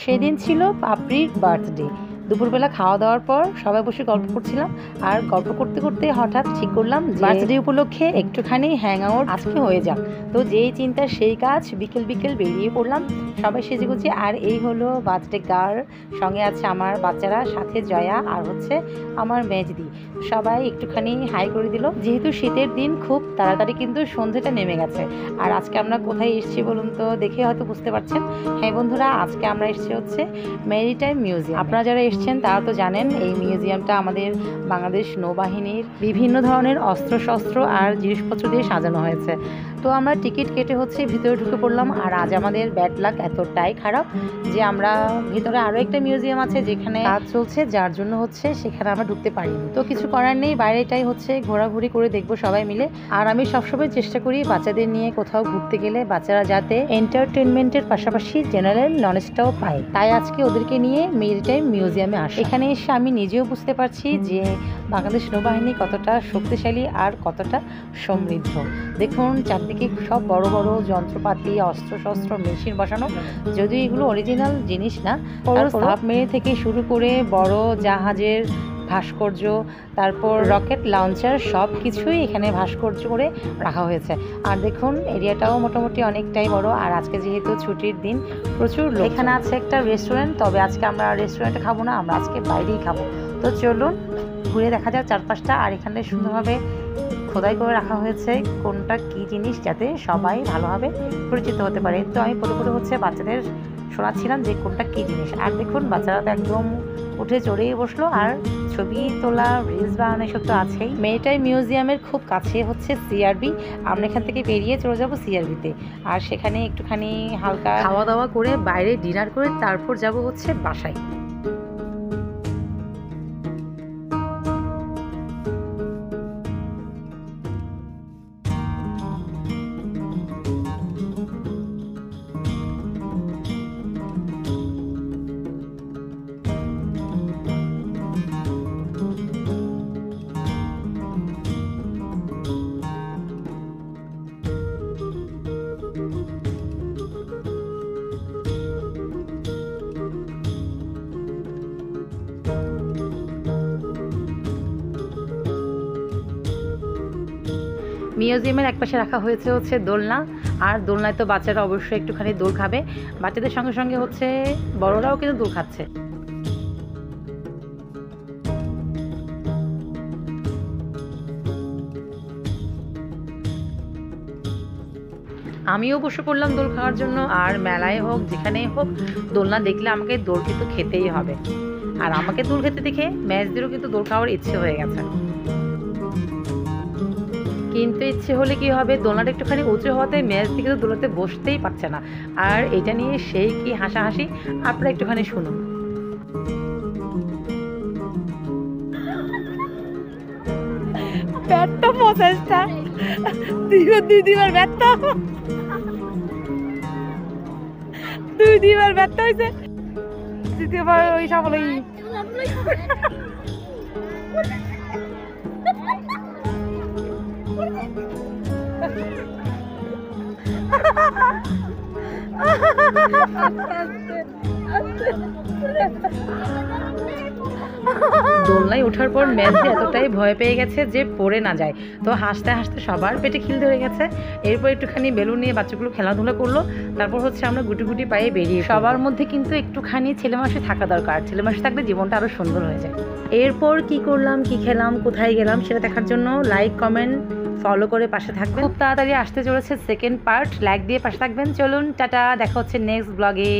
সেদিন ছিল পাপড়ির বার্থডে। দুপুরবেলা খাওয়া দাওয়ার পর সবাই বসে গল্প করছিলাম, আর গল্প করতে করতে হঠাৎ ঠিক করলাম বার্থডে উপলক্ষে একটুখানি হ্যাং আউট আজকে হয়ে যাক। তো যেই চিন্তা সেই কাজ, বিকেল বিকেল বেরিয়ে পড়লাম সবাই সেজেগুজে। আর এই হলো বার্থডে গার্ল, সঙ্গে আছে আমার বাচ্চারা, সাথে জয়া আর হচ্ছে আমার মেজদি। সবাই একটুখানি হাই করে দিল। যেহেতু শীতের দিন খুব তাড়াতাড়ি কিন্তু সন্ধ্যেটা নেমে গেছে। আর আজকে আমরা কোথায় এসেছি বলুন তো, দেখে হয়তো বুঝতে পারছেন। হ্যাঁ বন্ধুরা, আজকে আমরা এসেছি হচ্ছে মেরিটাইম মিউজিয়াম। আপনারা যারা এসেছেন তারা তো জানেন এই মিউজিয়ামটা আমাদের বাংলাদেশ নৌবাহিনীর বিভিন্ন ধরনের অস্ত্রশস্ত্র আর জিনিসপত্র দিয়ে সাজানো হয়েছে। তো আমরা টিকিট কেটে হচ্ছে ভিতরে ঢুকে পড়লাম। আর আজ আমাদের ব্যাড লাক এতটাই খারাপ যে আমরা ভিতরে আরও একটা মিউজিয়াম আছে যেখানে কাজ চলছে, যার জন্য হচ্ছে সেখানে আমরা ঢুকতে পারিনি। তো কিছু করার নেই, বাইরেটাই হচ্ছে ঘোরাঘুরি করে দেখবো সবাই মিলে। আর আমি সবসময় চেষ্টা করি বাচ্চাদের নিয়ে কোথাও ঘুরতে গেলে বাচ্চারা যাতে এন্টারটেনমেন্টের পাশাপাশি জেনারেল নলেজটাও পায়। তাই আজকে ওদেরকে নিয়ে মেরিটাইম মিউজিয়ামে আসে। এখানে এসে আমি নিজেও বুঝতে পারছি যে বাংলাদেশ নৌবাহিনী কতটা শক্তিশালী আর কতটা সমৃদ্ধ। দেখুন চারদিকে সব বড় বড় যন্ত্রপাতি, অস্ত্রশস্ত্র, মেশিন বসানো। যদিও এগুলো অরিজিনাল জিনিস না, সাবমেরিন থেকে শুরু করে বড় জাহাজের ভাস্কর্য, তারপর রকেট লঞ্চার, সব কিছুই এখানে ভাস্কর্য করে রাখা হয়েছে। আর দেখুন এরিয়াটাও মোটামুটি অনেকটাই বড়। আর আজকে যেহেতু ছুটির দিন, প্রচুর লোক। এখানে আছে একটা রেস্টুরেন্ট, তবে আজকে আমরা রেস্টুরেন্টে খাবো না, আমরা আজকে বাইরেই খাবো। তো চলুন ঘুরে দেখা যাক চারপাশটা। আর এখানে সুন্দরভাবে খোদাই করে রাখা হয়েছে কোনটা কি জিনিস, যাতে সবাই ভালোভাবে পরিচিত হতে পারে। তো আমি পরে পরে হচ্ছে বাচ্চাদের শোনাচ্ছিলাম যে কোনটা কি জিনিস। আর দেখুন বাচ্চারা তো একদম উঠে চড়েই বসলো। আর ছবি তোলা, রিলস বানানো এসব তো আছেই। মেরিটাইম মিউজিয়ামের খুব কাছে হচ্ছে সিআরবি। আমরা এখান থেকে বেরিয়ে চলে যাব সিআরবিতে। আর সেখানে একটুখানি হালকা খাওয়া দাওয়া করে বাইরে ডিনার করে তারপর যাব হচ্ছে বাসায়। মিউজিয়ামের একপাশে রাখা হয়েছে হচ্ছে দোলনা। আর দোলনায় তো বাচ্চারা অবশ্যই একটুখানি দোল খাবে। বাচ্চাদের সঙ্গে সঙ্গে হচ্ছে বড়রাও কিন্তু দোল খাচ্ছে। আমিও বসে পড়লাম দোল খাওয়ার জন্য। আর মেলায় হোক যেখানেই হোক দোলনা দেখলে আমাকে দোল কিন্তু খেতেই হবে। আর আমাকে দোল খেতে দেখে মেজদেরও কিন্তু দোল খাওয়ার ইচ্ছে হয়ে গেছে। কিন্তু ইচ্ছে হলে কি হবে, দোলনাটা একটুখানি উঁচু হওয়াতে মেজ দিকে তো দোলাতে বসতেই পারছে না। আর এটা নিয়ে সেই কি হাসাহাসি, আপনারা একটুখানি শুনুন। ব্যর্থ প্রচেষ্টা, দুইবার ব্যর্থ, দুইবার ব্যর্থ হয়েছে, দ্বিতীয়বার ওই সফলই। দোলনায় ওঠার পর মেজদি এতটাই ভয় পেয়ে গেছে যে পড়ে না যায়। তো হাসতে হাসতে সবার পেটে খিল ধরে গেছে। এরপর একটুখানি বেলুন নিয়ে বাচ্চাগুলো খেলাধুলা করলো। তারপর হচ্ছে আমরা গুটি গুটি পায়ে বেরিয়ে। সবার মধ্যে কিন্তু একটুখানি ছেলেমানুষি থাকা দরকার, ছেলেমানুষি থাকলে জীবনটা আরো সুন্দর হয়ে যায়। এরপর কি করলাম, কি খেলাম, কোথায় গেলাম সেটা দেখার জন্য লাইক, কমেন্ট, ফলো করে পাশে থাকবেন। খুব তাড়াতাড়ি আসতে চলেছে সেকেন্ড পার্ট, লাইক দিয়ে পাশে থাকবেন। চলুন টাটা, দেখা হচ্ছে নেক্সট ব্লগে।